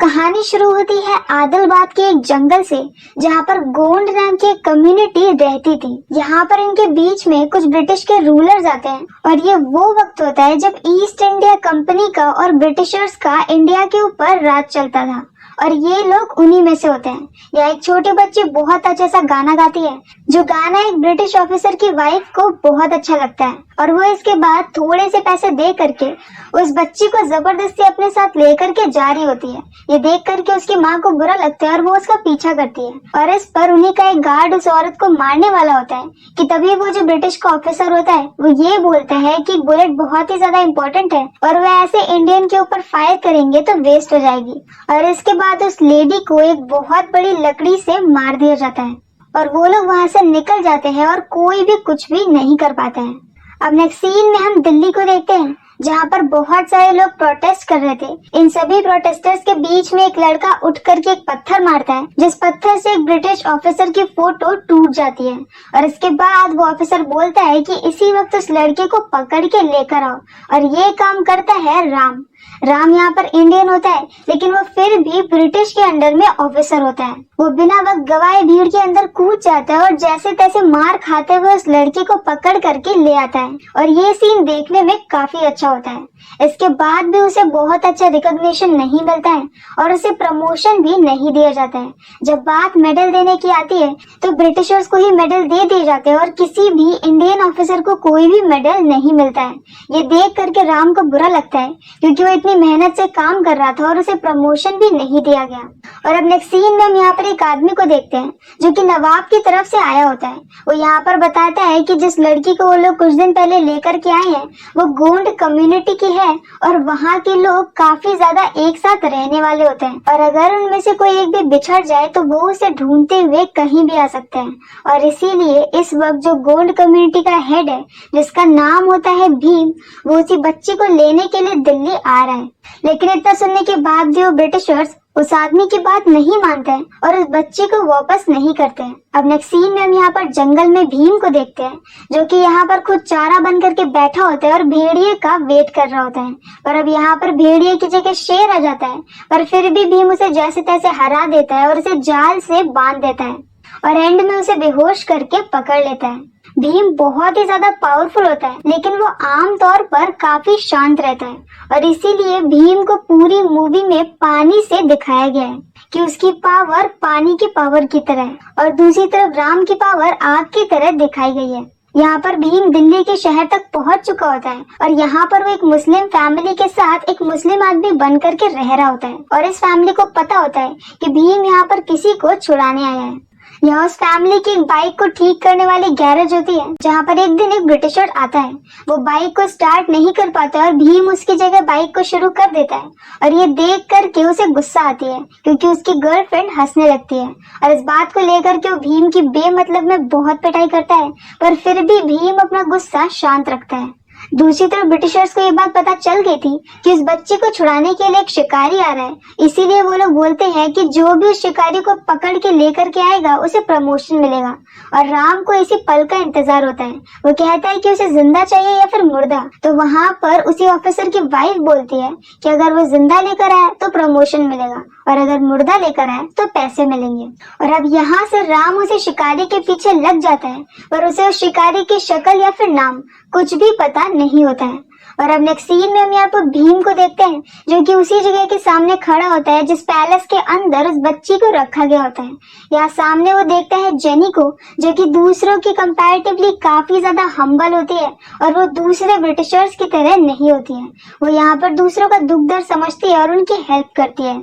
कहानी शुरू होती है आदिलाबाद के एक जंगल से, जहाँ पर गोंड नाम की एक कम्युनिटी रहती थी। यहाँ पर इनके बीच में कुछ ब्रिटिश के रूलर्स आते हैं और ये वो वक्त होता है जब ईस्ट इंडिया कंपनी का और ब्रिटिशर्स का इंडिया के ऊपर राज चलता था और ये लोग उन्हीं में से होते हैं। यहाँ एक छोटी बच्ची बहुत अच्छा सा गाना गाती है, जो गाना एक ब्रिटिश ऑफिसर की वाइफ को बहुत अच्छा लगता है और वो इसके बाद थोड़े से पैसे दे करके उस बच्ची को जबरदस्ती अपने साथ लेकर के जा रही होती है। ये देख करके उसकी माँ को बुरा लगता है और वो उसका पीछा करती है और इस पर उन्हीं का एक गार्ड उस औरत को मारने वाला होता है कि तभी वो जो ब्रिटिश का ऑफिसर होता है वो ये बोलते हैं कि बुलेट बहुत ही ज्यादा इम्पोर्टेंट है और वो ऐसे इंडियन के ऊपर फायर करेंगे तो वेस्ट हो जाएगी। और इसके बाद उस लेडी को एक बहुत बड़ी लकड़ी से मार दिया जाता है और वो लोग वहाँ से निकल जाते हैं और कोई भी कुछ भी नहीं कर पाता है। अब नेक्स्ट सीन में हम दिल्ली को देखते हैं, जहाँ पर बहुत सारे लोग प्रोटेस्ट कर रहे थे। इन सभी प्रोटेस्टर्स के बीच में एक लड़का उठ करके एक पत्थर मारता है, जिस पत्थर से एक ब्रिटिश ऑफिसर की फोटो टूट जाती है और इसके बाद वो ऑफिसर बोलता है कि इसी वक्त उस लड़के को पकड़ के लेकर आओ। और ये काम करता है राम। राम यहाँ पर इंडियन होता है, लेकिन वो फिर भी ब्रिटिश के अंडर में ऑफिसर होता है। वो बिना वक्त गवाए भीड़ के अंदर कूद जाता है और जैसे तैसे मार खाते हुए उस लड़के को पकड़ करके ले आता है और ये सीन देखने में काफी अच्छा होता है। इसके बाद भी उसे बहुत अच्छा रिकॉग्निशन नहीं मिलता है और उसे प्रमोशन भी नहीं दिया जाता है। जब बात मेडल देने की आती है तो ब्रिटिशर्स को ही मेडल दे दिए जाते हैं और किसी भी इंडियन ऑफिसर को कोई भी मेडल नहीं मिलता है। ये देख करके राम को बुरा लगता है क्योंकि वो इतनी मेहनत से काम कर रहा था और उसे प्रमोशन भी नहीं दिया गया। और अब नेक्स्ट सीन में हम यहाँ पर एक आदमी को देखते हैं जो कि नवाब की तरफ से आया होता है। वो यहाँ पर बताता है कि जिस लड़की को वो लोग कुछ दिन पहले लेकर के आए हैं वो गोंड कम्युनिटी की है और वहाँ के लोग काफी ज्यादा एक साथ रहने वाले होते हैं और अगर उनमें से कोई एक भी बिछड़ जाए तो वो उसे ढूंढते हुए कहीं भी आ सकते हैं। और इसीलिए इस वक्त जो गोंड कम्युनिटी का हेड है, जिसका नाम होता है भीम, वो उसी बच्ची को लेने के लिए दिल्ली आ रहा है। लेकिन इतना सुनने के बाद भी वो ब्रिटिशर्स उस आदमी की बात नहीं मानते हैं और उस बच्चे को वापस नहीं करते हैं। अब नेक्स्ट सीन में हम यहाँ पर जंगल में भीम को देखते हैं, जो कि यहाँ पर खुद चारा बन करके बैठा होता है और भेड़िए का वेट कर रहा होता है। और अब यहाँ पर भेड़िए की जगह शेर आ जाता है, पर फिर भी भीम उसे जैसे तैसे हरा देता है और उसे जाल से बांध देता है और एंड में उसे बेहोश करके पकड़ लेता है। भीम बहुत ही ज्यादा पावरफुल होता है, लेकिन वो आम तौर पर काफी शांत रहता है और इसीलिए भीम को पूरी मूवी में पानी से दिखाया गया है कि उसकी पावर पानी की पावर की तरह है और दूसरी तरफ राम की पावर आग की तरह दिखाई गई है। यहाँ पर भीम दिल्ली के शहर तक पहुँच चुका होता है और यहाँ पर वो एक मुस्लिम फैमिली के साथ एक मुस्लिम आदमी बन करके रह रहा होता है और इस फैमिली को पता होता है कि भीम यहाँ पर किसी को छुड़ाने आया है। यहाँ उस फैमिली की एक बाइक को ठीक करने वाली गैरेज होती है, जहाँ पर एक दिन एक ब्रिटिशर आता है। वो बाइक को स्टार्ट नहीं कर पाता और भीम उसकी जगह बाइक को शुरू कर देता है और ये देख करके उसे गुस्सा आती है क्योंकि उसकी गर्लफ्रेंड हंसने लगती है और इस बात को लेकर के वो भीम की बेमतलब में बहुत पिटाई करता है, पर फिर भी भीम अपना गुस्सा शांत रखता है। दूसरी तरफ ब्रिटिशर्स को ये बात पता चल गई थी कि उस बच्चे को छुड़ाने के लिए एक शिकारी आ रहा है, इसीलिए वो लोग बोलते हैं कि जो भी उस शिकारी को पकड़ के लेकर के आएगा उसे प्रमोशन मिलेगा। और राम को इसी पल का इंतजार होता है। वो कहता है कि उसे जिंदा चाहिए या फिर मुर्दा, तो वहाँ पर उसी ऑफिसर की वाइफ बोलती है कि अगर वो जिंदा लेकर आए तो प्रमोशन मिलेगा और अगर मुर्दा लेकर आए तो पैसे मिलेंगे। और अब यहाँ से राम उसे शिकारी के पीछे लग जाता है, पर उसे उस शिकारी की शक्ल या फिर नाम कुछ भी पता नहीं होता है। और अब नेक्स्ट सीन में हम यहाँ पर भीम को देखते हैं, जो कि उसी जगह के सामने खड़ा होता है जिस पैलेस के अंदर उस बच्ची को रखा गया होता है। यहाँ सामने वो देखता है जेनी को, जो कि दूसरों की कंपैरेटिवली काफी ज्यादा हम्बल होती है और वो दूसरे ब्रिटिशर्स की तरह नहीं होती है। वो यहाँ पर दूसरों का दुख दर्द समझती है और उनकी हेल्प करती है।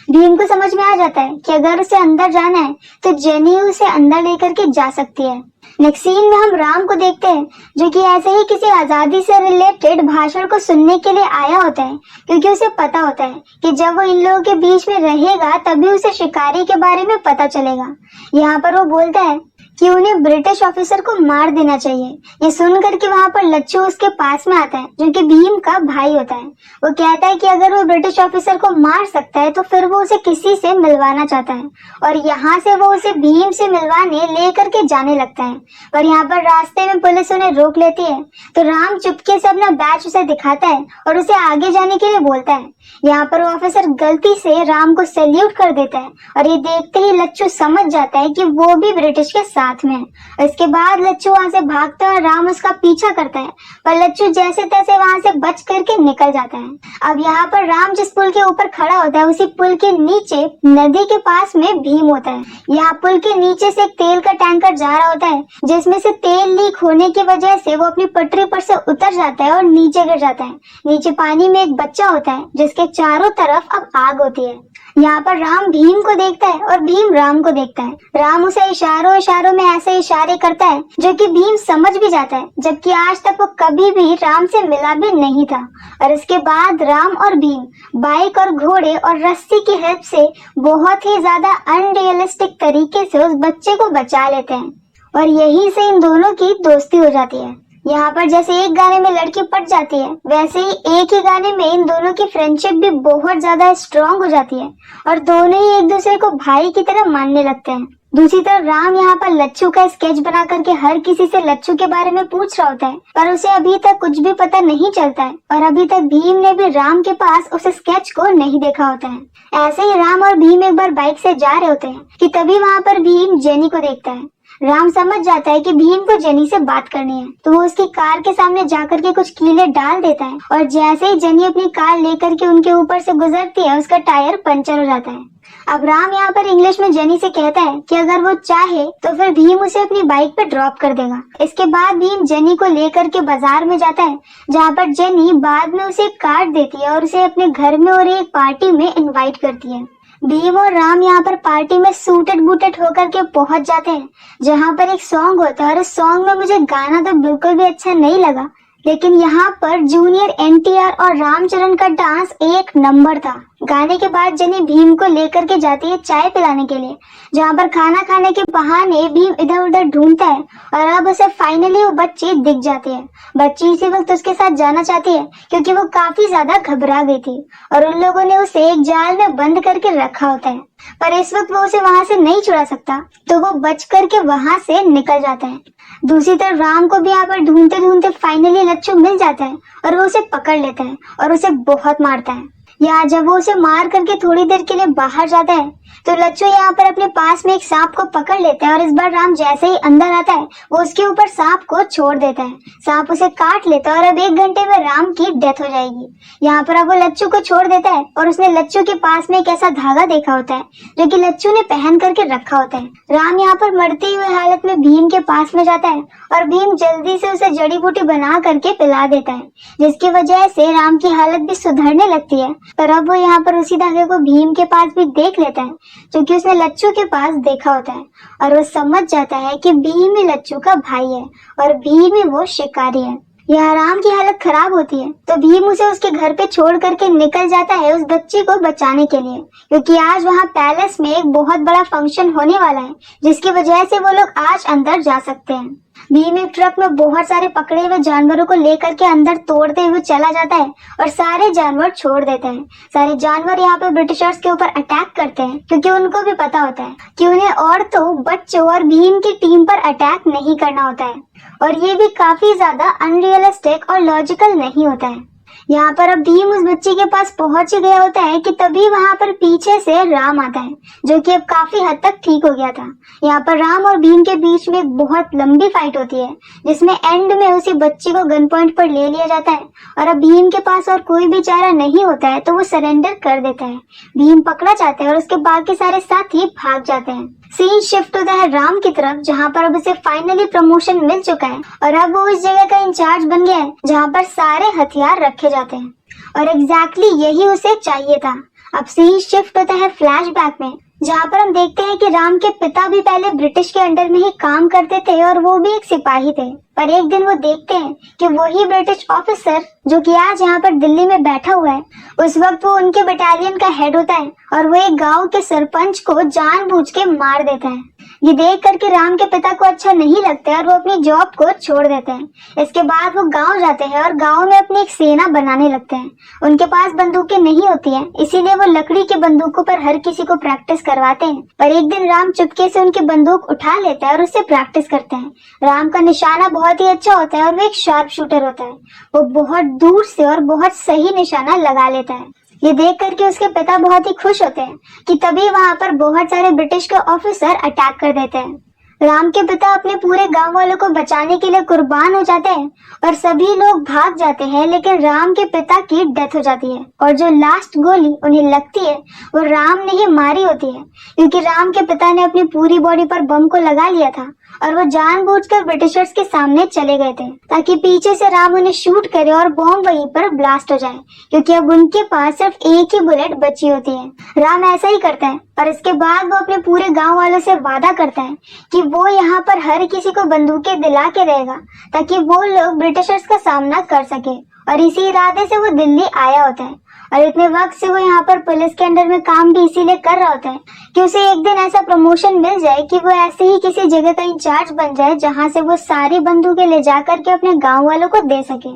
भीम को समझ में आ जाता है कि अगर उसे अंदर जाना है तो जेनी उसे अंदर लेकर के जा सकती है। नेक्स्ट सीन में हम राम को देखते हैं, जो कि ऐसे ही किसी आजादी से रिलेटेड भाषण को सुनने के लिए आया होता है, क्योंकि उसे पता होता है कि जब वो इन लोगों के बीच में रहेगा तभी उसे शिकारी के बारे में पता चलेगा। यहाँ पर वो बोलता है कि उन्हें ब्रिटिश ऑफिसर को मार देना चाहिए। ये सुन करके वहाँ पर लच्छू उसके पास में आता है, जो कि भीम का भाई होता है। वो कहता है कि अगर वो ब्रिटिश ऑफिसर को मार सकता है तो फिर वो उसे किसी से मिलवाना चाहता है और यहाँ से वो उसे भीम से मिलवाने लेकर के जाने लगता है। पर यहाँ पर रास्ते में पुलिस उन्हें रोक लेती है, तो राम चुपके से अपना बैच उसे दिखाता है और उसे आगे जाने के लिए बोलता है। यहाँ पर वो ऑफिसर गलती से राम को सैल्यूट कर देता है और ये देखते ही लच्चू समझ जाता है कि वो भी ब्रिटिश के साथ में है। इसके बाद लच्चू वहां से भागता है और राम उसका पीछा करता है, पर लच्चू जैसे तैसे वहां से बच करके निकल जाता है। अब यहाँ पर राम जिस पुल के ऊपर खड़ा होता है उसी पुल के नीचे नदी के पास में भीम होता है। यहाँ पुल के नीचे से एक तेल का टैंकर जा रहा होता है, जिसमें से तेल लीक होने की वजह से वो अपनी पटरी पर से उतर जाता है और नीचे गिर जाता है। नीचे पानी में एक बच्चा होता है जिसके चारों तरफ अब आग होती है। यहाँ पर राम भीम को देखता है और भीम राम को देखता है। राम उसे इशारों इशारों में ऐसे इशारे करता है जो कि भीम समझ भी जाता है, जबकि आज तक वो कभी भी राम से मिला भी नहीं था। और इसके बाद राम और भीम बाइक और घोड़े और रस्सी की हेल्प से बहुत ही ज्यादा अनरियलिस्टिक तरीके से उस बच्चे को बचा लेते हैं और यहीं से इन दोनों की दोस्ती हो जाती है। यहाँ पर जैसे एक गाने में लड़की पट जाती है, वैसे ही एक ही गाने में इन दोनों की फ्रेंडशिप भी बहुत ज्यादा स्ट्रांग हो जाती है और दोनों ही एक दूसरे को भाई की तरह मानने लगते हैं। दूसरी तरफ राम यहाँ पर लच्चू का स्केच बना करके हर किसी से लच्चू के बारे में पूछ रहा होता है, पर उसे अभी तक कुछ भी पता नहीं चलता है और अभी तक भीम ने भी राम के पास उस स्केच को नहीं देखा होता है। ऐसे ही राम और भीम एक बार बाइक से जा रहे होते हैं कि तभी वहाँ पर भीम जेनी को देखता है। राम समझ जाता है कि भीम को जेनी से बात करनी है, तो वो उसकी कार के सामने जाकर के कुछ कीले डाल देता है और जैसे ही जेनी अपनी कार लेकर के उनके ऊपर से गुजरती है उसका टायर पंचर हो जाता है। अब राम यहाँ पर इंग्लिश में जेनी से कहता है कि अगर वो चाहे तो फिर भीम उसे अपनी बाइक पे ड्रॉप कर देगा। इसके बाद भीम जेनी को लेकर के बाजार में जाता है, जहाँ पर जेनी बाद में उसे एक कार्ड देती है और उसे अपने घर में और एक पार्टी में इनवाइट करती है। भीम और राम यहाँ पर पार्टी में सूटेड बूटेड होकर के पहुंच जाते हैं, जहाँ पर एक सॉन्ग होता है और उस सॉन्ग में मुझे गाना तो बिल्कुल भी अच्छा नहीं लगा, लेकिन यहाँ पर जूनियर एनटीआर और रामचरण का डांस एक नंबर था। गाने के बाद जेनी भीम को लेकर के जाती है चाय पिलाने के लिए, जहाँ पर खाना खाने के बहाने भीम इधर उधर ढूंढता है और अब उसे फाइनली वो बच्ची दिख जाती है। बच्ची इसी वक्त उसके साथ जाना चाहती है क्योंकि वो काफी ज्यादा घबरा गई थी और उन लोगों ने उसे एक जाल में बंद करके रखा होता है, पर इस वक्त वो उसे वहां से नहीं छुड़ा सकता, तो वो बच करके वहां से निकल जाता है। दूसरी तरफ राम को भी यहाँ पर ढूंढते ढूंढते फाइनली लच्चू मिल जाता है और वो उसे पकड़ लेता है और उसे बहुत मारता है। यहाँ जब वो उसे मार करके थोड़ी देर के लिए बाहर जाता है तो लच्चू यहाँ पर अपने पास में एक सांप को पकड़ लेता है और इस बार राम जैसे ही अंदर आता है वो उसके ऊपर सांप को छोड़ देता है। सांप उसे काट लेता है और अब 1 घंटे में राम की डेथ हो जाएगी। यहाँ पर अब वो लच्चू को छोड़ देता है और उसने लच्चू के पास में एक ऐसा धागा देखा होता है जो कि लच्चू ने पहन करके रखा होता है। राम यहाँ पर मरते हुए हालत में भीम के पास में जाता है और भीम जल्दी से उसे जड़ी बूटी बना करके पिला देता है, जिसकी वजह से राम की हालत भी सुधरने लगती है। पर अब वो यहाँ पर उसी धागे को भीम के पास भी देख लेता है जो कि उसने लच्चू के पास देखा होता है और वो समझ जाता है कि भीम ही लच्चू का भाई है और भीम ही वो शिकारी है। यहाँ राम की हालत खराब होती है तो भीम उसे उसके घर पे छोड़ करके निकल जाता है उस बच्ची को बचाने के लिए, क्योंकि आज वहाँ पैलेस में एक बहुत बड़ा फंक्शन होने वाला है जिसकी वजह से वो लोग आज अंदर जा सकते हैं। भीम एक ट्रक में बहुत सारे पकड़े हुए जानवरों को लेकर के अंदर तोड़ते हुए चला जाता है और सारे जानवर छोड़ देते हैं। सारे जानवर यहाँ पे ब्रिटिशर्स के ऊपर अटैक करते हैं क्योंकि उनको भी पता होता है कि उन्हें औरतों, बच्चों और भीम की टीम पर अटैक नहीं करना होता है और ये भी काफी ज्यादा अनरियलिस्टिक और लॉजिकल नहीं होता है। यहाँ पर अब भीम उस बच्ची के पास पहुंच गया होता है कि तभी वहाँ पर पीछे से राम आता है जो कि अब काफी हद तक ठीक हो गया था। यहाँ पर राम और भीम के बीच में एक बहुत लंबी फाइट होती है जिसमें एंड में उसी बच्ची को गन पॉइंट पर ले लिया जाता है और अब भीम के पास और कोई भी चारा नहीं होता है तो वो सरेंडर कर देता है। भीम पकड़ा जाता है और उसके बाकी सारे साथी भाग जाते हैं। सीन शिफ्ट होता है राम की तरफ, जहाँ पर अब उसे फाइनली प्रमोशन मिल चुका है और अब वो उस जगह का इंचार्ज बन गया है जहाँ पर सारे हथियार रखे जाते हैं और एग्जैक्टली यही उसे चाहिए था। अब सीन शिफ्ट होता है फ्लैशबैक में, जहाँ पर हम देखते हैं कि राम के पिता भी पहले ब्रिटिश के अंडर में ही काम करते थे और वो भी एक सिपाही थे, पर एक दिन वो देखते हैं कि वही ब्रिटिश ऑफिसर जो कि आज यहाँ पर दिल्ली में बैठा हुआ है, उस वक्त वो उनके बटालियन का हेड होता है और वो एक गांव के सरपंच को जानबूझ के मार देता है। ये देख करके राम के पिता को अच्छा नहीं लगता है और वो अपनी जॉब को छोड़ देते हैं। इसके बाद वो गांव जाते हैं और गांव में अपनी एक सेना बनाने लगते हैं। उनके पास बंदूकें नहीं होती हैं, इसीलिए वो लकड़ी की बंदूकों पर हर किसी को प्रैक्टिस करवाते हैं। पर एक दिन राम चुपके से उनकी बंदूक उठा लेता है और उससे प्रैक्टिस करते हैं। राम का निशाना बहुत ही अच्छा होता है और वो एक शार्प शूटर होता है। वो बहुत दूर से और बहुत सही निशाना लगा लेता है। ये देख करके उसके पिता बहुत ही खुश होते हैं कि तभी वहां पर बहुत सारे ब्रिटिश के ऑफिसर अटैक कर देते हैं। राम के पिता अपने पूरे गांव वालों को बचाने के लिए कुर्बान हो जाते हैं और सभी लोग भाग जाते हैं, लेकिन राम के पिता की डेथ हो जाती है और जो लास्ट गोली उन्हें लगती है वो राम ने ही मारी होती है, क्योंकि राम के पिता ने अपनी पूरी बॉडी पर बम को लगा लिया था और वो जानबूझकर ब्रिटिशर्स के सामने चले गए थे ताकि पीछे से राम उन्हें शूट करे और बॉम्ब वहीं पर ब्लास्ट हो जाए, क्योंकि अब उनके पास सिर्फ एक ही बुलेट बची होती है। राम ऐसा ही करता है और इसके बाद वो अपने पूरे गांव वालों से वादा करता है कि वो यहाँ पर हर किसी को बंदूकें दिला के रहेगा ताकि वो लोग ब्रिटिशर्स का सामना कर सके, और इसी इरादे से वो दिल्ली आया होता है। और इतने वक्त से वो यहाँ पर पुलिस के अंडर में काम भी इसीलिए कर रहा होता है कि उसे एक दिन ऐसा प्रमोशन मिल जाए कि वो ऐसे ही किसी जगह का इंचार्ज बन जाए जहाँ से वो सारी बंदूकें ले जा करके अपने गांव वालों को दे सके।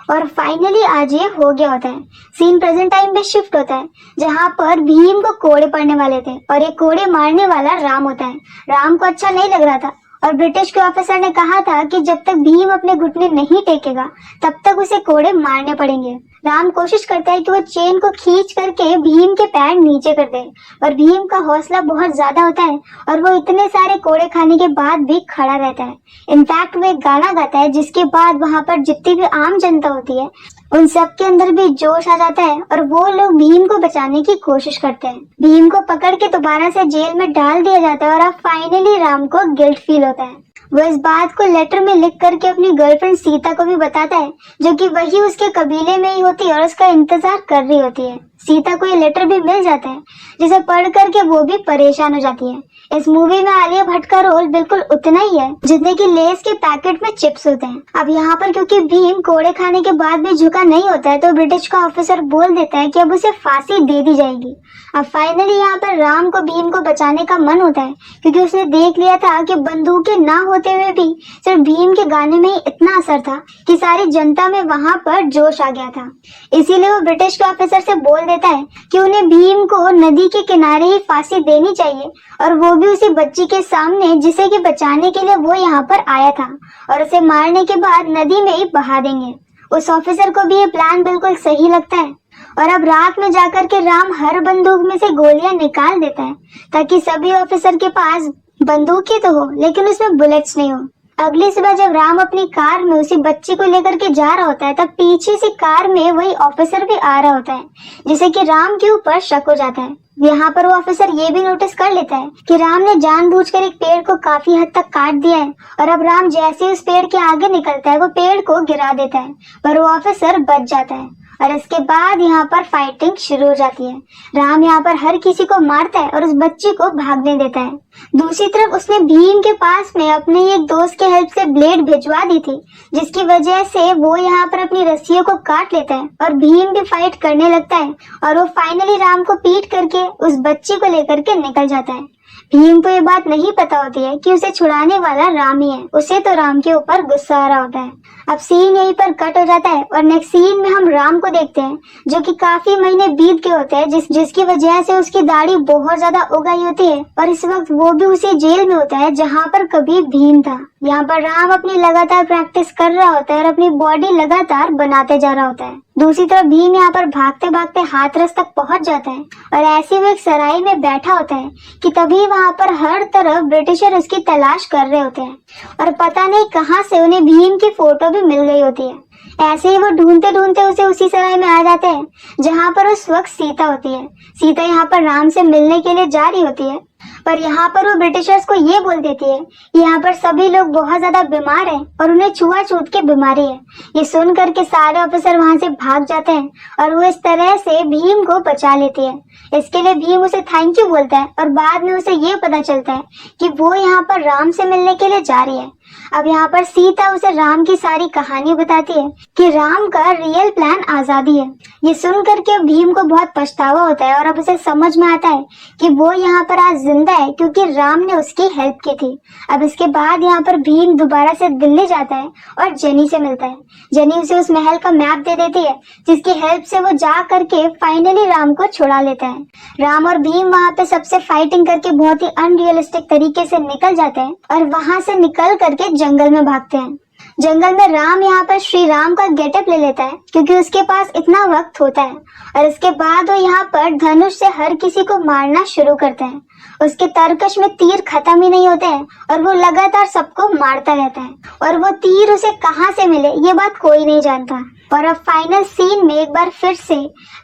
और फाइनली आज ये हो गया होता है। सीन प्रेजेंट टाइम पे शिफ्ट होता है जहाँ पर भीम को कोड़े पड़ने वाले थे और ये कोड़े मारने वाला राम होता है। राम को अच्छा नहीं लग रहा था और ब्रिटिश के ऑफिसर ने कहा था कि जब तक भीम अपने घुटने नहीं टेकेगा तब तक उसे कोड़े मारने पड़ेंगे। राम कोशिश करता है कि वो चेन को खींच करके भीम के पैर नीचे कर दे, और भीम का हौसला बहुत ज्यादा होता है और वो इतने सारे कोड़े खाने के बाद भी खड़ा रहता है। इनफैक्ट वो एक गाना गाता है जिसके बाद वहाँ पर जितनी भी आम जनता होती है उन सब के अंदर भी जोश आ जाता है और वो लोग भीम को बचाने की कोशिश करते हैं। भीम को पकड़ के दोबारा से जेल में डाल दिया जाता है और अब फाइनली राम को गिल्ट फील होता है। वो इस बात को लेटर में लिख करके अपनी गर्लफ्रेंड सीता को भी बताता है, जो कि वही उसके कबीले में ही होती है और उसका इंतजार कर रही होती है। सीता को ये लेटर भी मिल जाता है जिसे पढ़ करके वो भी परेशान हो जाती है। इस मूवी में आलिया भट्ट का रोल बिल्कुल उतना ही है जितने कि लेस के पैकेट में चिप्स होते हैं। अब यहाँ पर क्योंकि भीम कोड़े खाने के बाद भी झुका नहीं होता है तो ब्रिटिश का ऑफिसर बोल देता है कि अब उसे फांसी दे दी जाएगी। अब फाइनली यहाँ पर राम को भीम को बचाने का मन होता है क्योंकि उसने देख लिया था कि बंदूकें ना होते हुए भी सिर्फ भीम के गाने में ही इतना असर था कि सारी जनता में वहाँ पर जोश आ गया था। इसीलिए वो ब्रिटिश के ऑफिसर से बोल देता है कि उन्हें भीम को नदी के किनारे ही फांसी देनी चाहिए, और वो भी उसी बच्ची के सामने जिसे कि बचाने के लिए वो यहाँ पर आया था, और उसे मारने के बाद नदी में ही बहा देंगे। उस ऑफिसर को भी ये प्लान बिल्कुल सही लगता है और अब रात में जाकर के राम हर बंदूक में से गोलियां निकाल देता है ताकि सभी ऑफिसर के पास बंदूकें तो हो लेकिन उसमें बुलेट्स नहीं हो। अगली सुबह जब राम अपनी कार में उसी बच्ची को लेकर के जा रहा होता है तब पीछे से कार में वही ऑफिसर भी आ रहा होता है, जिसे कि राम के ऊपर शक हो जाता है। यहाँ पर वो ऑफिसर ये भी नोटिस कर लेता है कि राम ने जानबूझकर एक पेड़ को काफी हद तक काट दिया है, और अब राम जैसे ही उस पेड़ के आगे निकलता है वो पेड़ को गिरा देता है, पर वो ऑफिसर बच जाता है। और इसके बाद यहाँ पर फाइटिंग शुरू हो जाती है। राम यहाँ पर हर किसी को मारता है और उस बच्ची को भागने देता है। दूसरी तरफ उसने भीम के पास में अपने एक दोस्त के हेल्प से ब्लेड भिजवा दी थी, जिसकी वजह से वो यहाँ पर अपनी रस्सियों को काट लेता है और भीम भी फाइट करने लगता है और वो फाइनली राम को पीट करके उस बच्ची को लेकर के निकल जाता है। भीम को ये बात नहीं पता होती है कि उसे छुड़ाने वाला राम ही है। उसे तो राम के ऊपर गुस्सा आ रहा होता है। अब सीन यहीं पर कट हो जाता है और नेक्स्ट सीन में हम राम को देखते हैं जो कि काफी महीने बीत गए होते हैं जिसकी वजह से उसकी दाढ़ी बहुत ज्यादा उगाई होती है, और इस वक्त वो भी उसी जेल में होता है जहाँ पर कभी भीम था। यहाँ पर राम अपनी लगातार प्रैक्टिस कर रहा होता है और अपनी बॉडी लगातार बनाते जा रहा होता है। दूसरी तरफ भीम यहाँ पर भागते भागते हाथरस तक पहुंच जाता है और ऐसे वो एक सराय में बैठा होता है कि तभी वहाँ पर हर तरफ ब्रिटिशर उसकी तलाश कर रहे होते हैं और पता नहीं कहाँ से उन्हें भीम की फोटो भी मिल गई होती है। ऐसे ही वो ढूंढते ढूंढते उसे उसी सराय में आ जाते हैं जहाँ पर उस वक्त सीता होती है। सीता यहाँ पर राम से मिलने के लिए जा रही होती है, पर यहाँ पर वो ब्रिटिशर्स को ये बोल देती है कि यहाँ पर सभी लोग बहुत ज्यादा बीमार हैं और उन्हें छुआछूत की बीमारी है। ये सुन करके सारे ऑफिसर वहाँ से भाग जाते हैं और वो इस तरह से भीम को बचा लेती है। इसके लिए भीम उसे थैंक यू बोलता है और बाद में उसे ये पता चलता है कि वो यहाँ पर राम से मिलने के लिए जा रही है। अब यहाँ पर सीता उसे राम की सारी कहानी बताती है कि राम का रियल प्लान आजादी है। ये सुन करके भीम को बहुत पछतावा होता है और अब उसे समझ में आता है कि वो यहाँ पर आज जिंदा है क्योंकि राम ने उसकी हेल्प की थी। अब इसके बाद यहाँ पर भीम दोबारा से दिल्ली जाता है और जेनी से मिलता है। जेनी उसे उस महल का मैप दे देती है जिसकी हेल्प से वो जा करके फाइनली राम को छुड़ा लेता है। राम और भीम वहाँ पे सबसे फाइटिंग करके बहुत ही अनरियलिस्टिक तरीके से निकल जाते हैं और वहाँ से निकल करके जंगल में भागते हैं। जंगल में राम यहाँ पर श्री राम का गेटअप ले लेता है क्योंकि उसके पास इतना वक्त होता है, और इसके बाद वो यहाँ पर धनुष से हर किसी को मारना शुरू करता है। उसके तरकश में तीर खत्म ही नहीं होते हैं और वो लगातार सबको मारता रहता है, और वो तीर उसे कहाँ से मिले ये बात कोई नहीं जानता। और अब फाइनल सीन में एक बार फिर से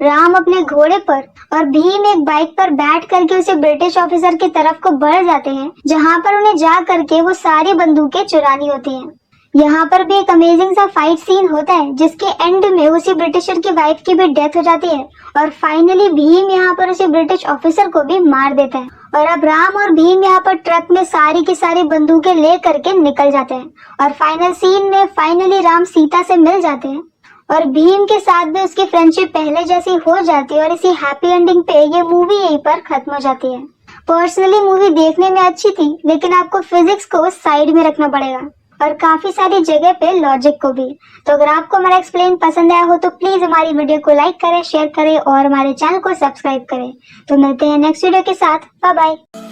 राम अपने घोड़े पर और भीम एक बाइक पर बैठ करके उसे ब्रिटिश ऑफिसर की तरफ को बढ़ जाते हैं, जहाँ पर उन्हें जा करके वो सारी बंदूकें चुरानी होती हैं। यहाँ पर भी एक अमेजिंग सा फाइट सीन होता है जिसके एंड में उसी ब्रिटिशर की वाइफ की भी डेथ हो जाती है, और फाइनली भीम यहाँ पर उसी ब्रिटिश ऑफिसर को भी मार देता है। और अब राम और भीम यहाँ पर ट्रक में सारी की सारी बंदूकें ले करके निकल जाते हैं, और फाइनल सीन में फाइनली राम सीता से मिल जाते हैं, और भीम के साथ भी उसकी फ्रेंडशिप पहले जैसी हो जाती है, और इसी हैप्पी एंडिंग पे ये मूवी यहीं पर खत्म हो जाती है। पर्सनली मूवी देखने में अच्छी थी, लेकिन आपको फिजिक्स को साइड में रखना पड़ेगा और काफी सारी जगह पे लॉजिक को भी। तो अगर आपको हमारा एक्सप्लेन पसंद आया हो तो प्लीज हमारी वीडियो को लाइक करें, शेयर करें और हमारे चैनल को सब्सक्राइब करें। तो मिलते हैं नेक्स्ट वीडियो के साथ। Bye bye.